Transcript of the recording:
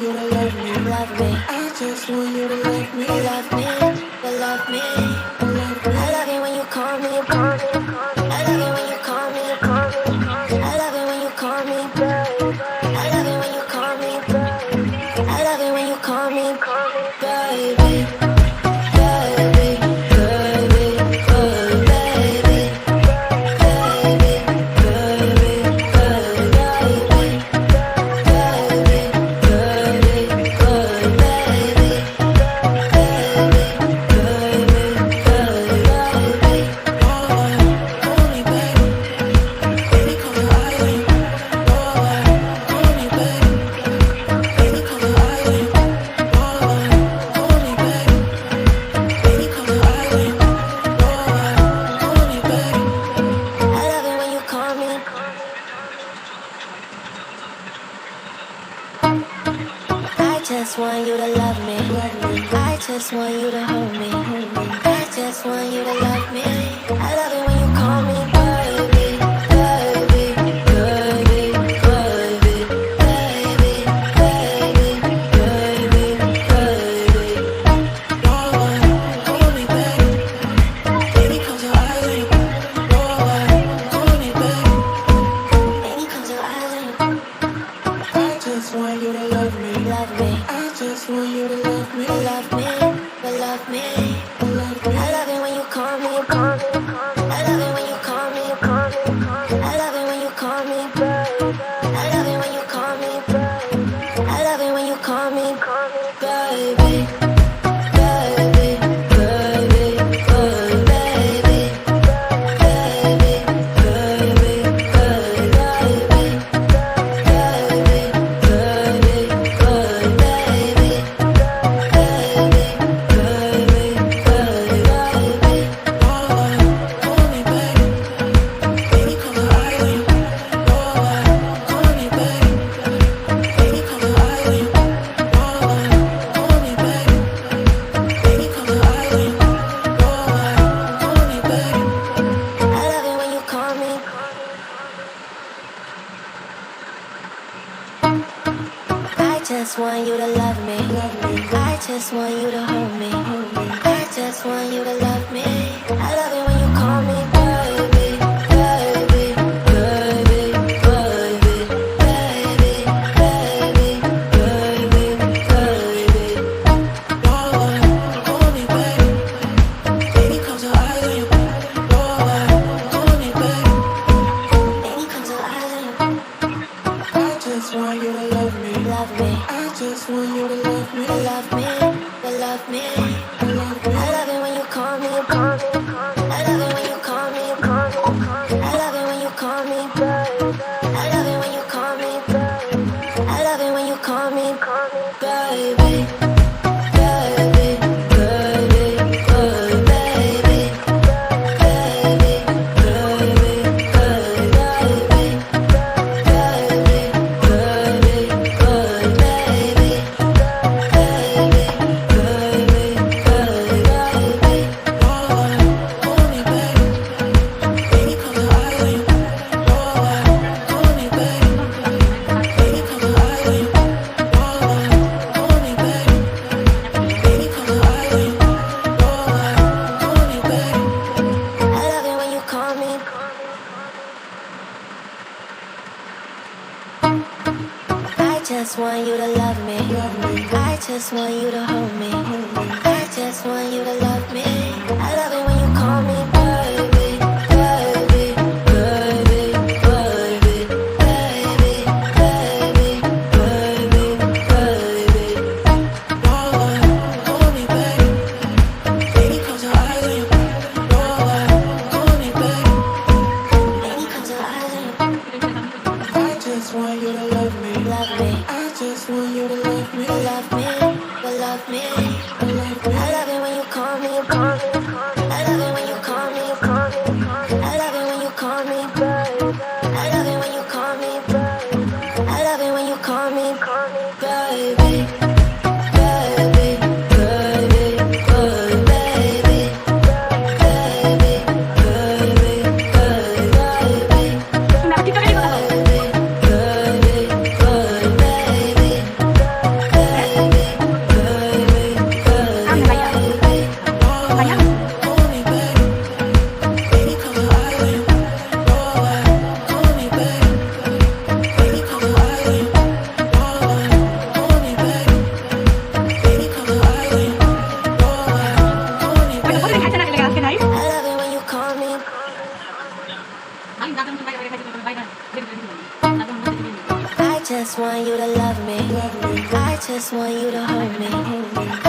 you to love me, love me. I just want you to love me, love me, love me, love me. I love it when you call me, call me, call me. I love it when you call me, call me, call me. I love it when you call me, baby. I love it when you call me, baby. I love it when you call me, baby. I just want you to love me. I just want you to hold me. I just want you to love me. I love it when you call me baby, baby, baby, baby, baby, baby, baby, baby. Call me baby. Baby, close your eyes and you call me baby. Baby, close your eyes and you. I just want you to love me, love me. I just want you to love me, love me, love me, love me. I love it when you call me, call me, call me. I love it when you call me, call me, call me. I love it when you call me, baby. I love it when you call me, baby. I love it when you call me, baby. I just want you to love me. I just want you to hold me. I just want you to love me. I love it when you call me baby, baby, baby, baby, baby, baby, baby, baby. Call me baby. Baby, close your eyes and you call me baby. Baby, close your eyes and you. I just want you to love me, love me. I just want you to love me, love me, love me, love me. I love it when you call me, call me, call me. I love it when you call me, call me, call me. I love it when you call me, baby. I love it when you call me, baby. I love it when you call me, baby. I just want you to love me. I just want you to hold me. I just want you to love me. I love it when you call me baby, baby, baby, baby, baby, baby, baby, baby. Call me baby. Baby, close your eyes and you call me baby. Baby, close your eyes and you. I just want you to love me, love me. I just want you to love me, love me, love me, love me. I love it when you call me, call me, call me. I love it when you call me, call me, call me. I love it when you call me, baby. I love it when you call me, baby. I love it when you call me, baby. just want you to hold me.